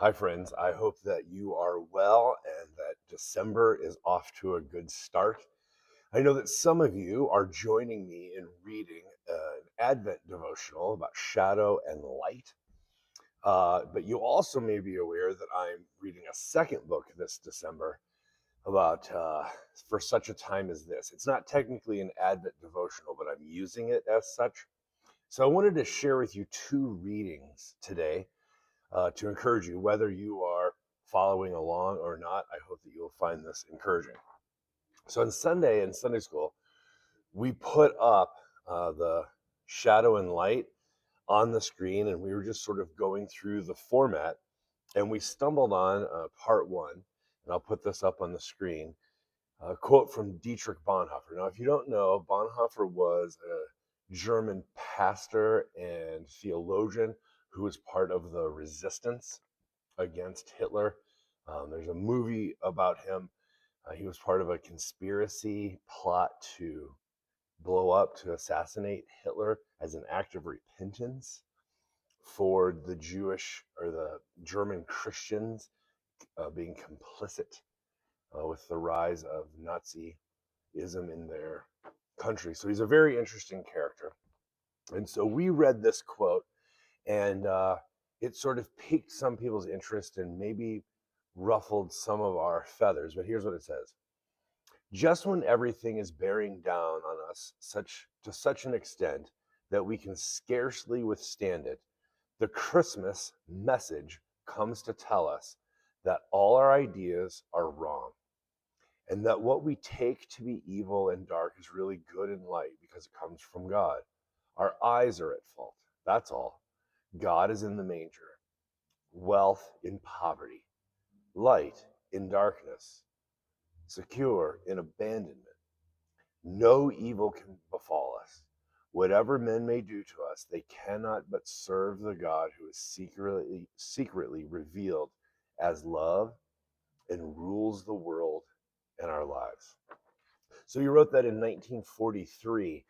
Hi, friends. I hope that you are well and that December is off to a good start. I know that some of you are joining me in reading an Advent devotional about shadow and light. But you also may be aware that I'm reading a second book this December about For Such a Time as This. It's not technically an Advent devotional, but I'm using it as such. So I wanted to share with you two readings today to encourage you, whether you are following along or not. I hope that you'll find this encouraging. So on Sunday in Sunday school, we put up the shadow and light on the screen, and we were just sort of going through the format, and we stumbled on part one, and I'll put this up on the screen. A quote from Dietrich Bonhoeffer. Now, if you don't know, Bonhoeffer was a German pastor and theologian who was part of the resistance against Hitler. There's a movie about him. He was part of a conspiracy plot to blow up, to assassinate Hitler as an act of repentance for the Jewish or the German Christians being complicit with the rise of Nazism in their country. So he's a very interesting character. And so we read this quote, and it sort of piqued some people's interest and maybe ruffled some of our feathers. But here's what it says: just when everything is bearing down on us such an extent that we can scarcely withstand it, the Christmas message comes to tell us that all our ideas are wrong, and that what we take to be evil and dark is really good and light because it comes from God. Our eyes are at fault. That's all. God is in the manger, wealth in poverty, light in darkness, secure in abandonment. No evil can befall us. Whatever men may do to us, they cannot but serve the God who is secretly revealed as love and rules the world and our lives. So you wrote that in 1943.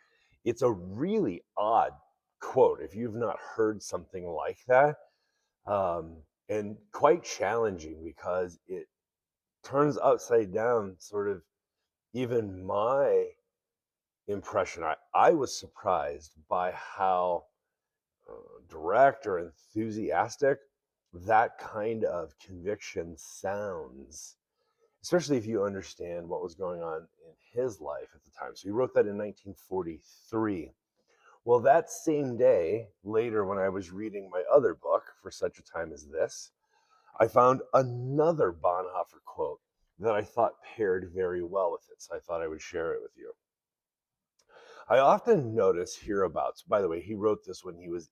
It's a really odd quote if you've not heard something like that, and quite challenging because it turns upside down sort of even my impression. I was surprised by how direct or enthusiastic that kind of conviction sounds, especially if you understand what was going on in his life at the time. So he wrote that in 1943. Well, that same day, later, when I was reading my other book, For Such a Time as This, I found another Bonhoeffer quote that I thought paired very well with it. So I thought I would share it with you. I often notice hereabouts. By the way, he wrote this when he was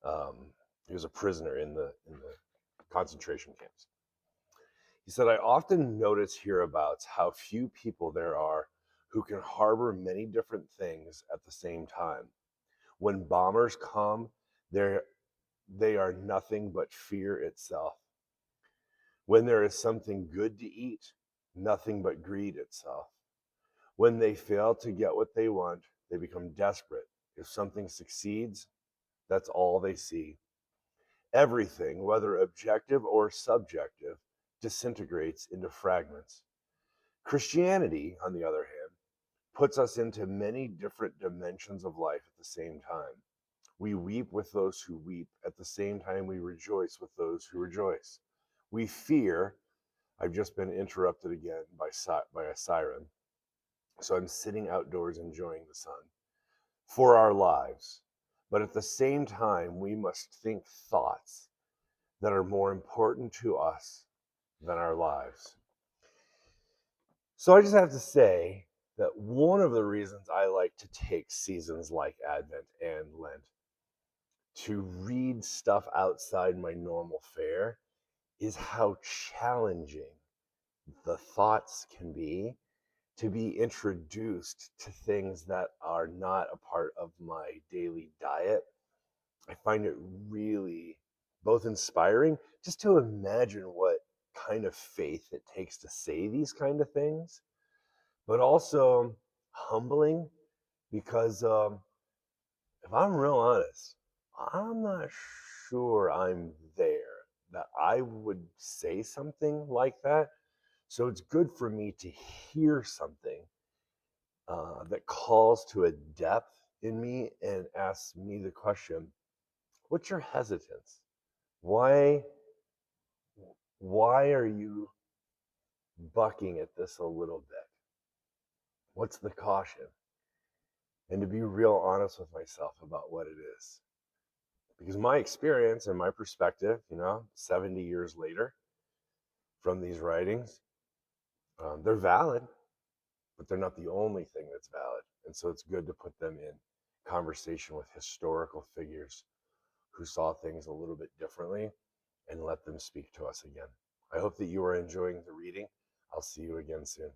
a prisoner in the concentration camps. He said, "I often notice hereabouts how few people there are who can harbor many different things at the same time. When bombers come, they are nothing but fear itself. When there is something good to eat, nothing but greed itself. When they fail to get what they want, they become desperate. If something succeeds, that's all they see. Everything, whether objective or subjective, disintegrates into fragments. Christianity, on the other hand, puts us into many different dimensions of life at the same time. We weep with those who weep. At the same time, we rejoice with those who rejoice. We fear. I've just been interrupted again by a siren. So I'm sitting outdoors enjoying the sun for our lives. But at the same time, we must think thoughts that are more important to us than our lives." So I just have to say that one of the reasons I like to take seasons like Advent and Lent to read stuff outside my normal fare is how challenging the thoughts can be to be introduced to things that are not a part of my daily diet. I find it really both inspiring just to imagine what kind of faith it takes to say these kind of things, but also humbling because if I'm real honest, I'm not sure I'm there. that I would say something like that. So it's good for me to hear something that calls to a depth in me and asks me the question, what's your hesitance? Why why are you bucking at this a little bit? What's the caution? And to be real honest with myself about what it is. Because my experience and my perspective, 70 years later from these writings, they're valid, but they're not the only thing that's valid. And so it's good to put them in conversation with historical figures who saw things a little bit differently and let them speak to us again. I hope that you are enjoying the reading. I'll see you again soon.